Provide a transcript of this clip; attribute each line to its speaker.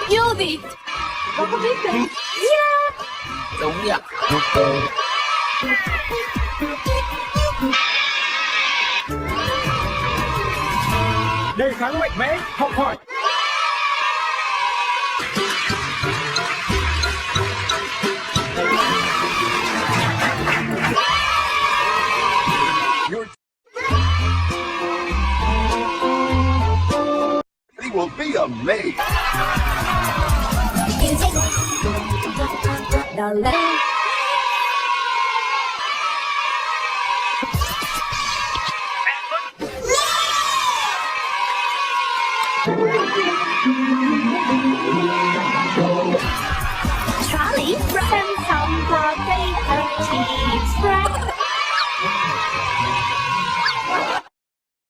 Speaker 1: Vô Việt. Con có biết không? Yeah.
Speaker 2: Đúng vậy.
Speaker 3: Đề kháng mạnh mẽ, học hỏi.
Speaker 4: They will be amazed.
Speaker 1: The land.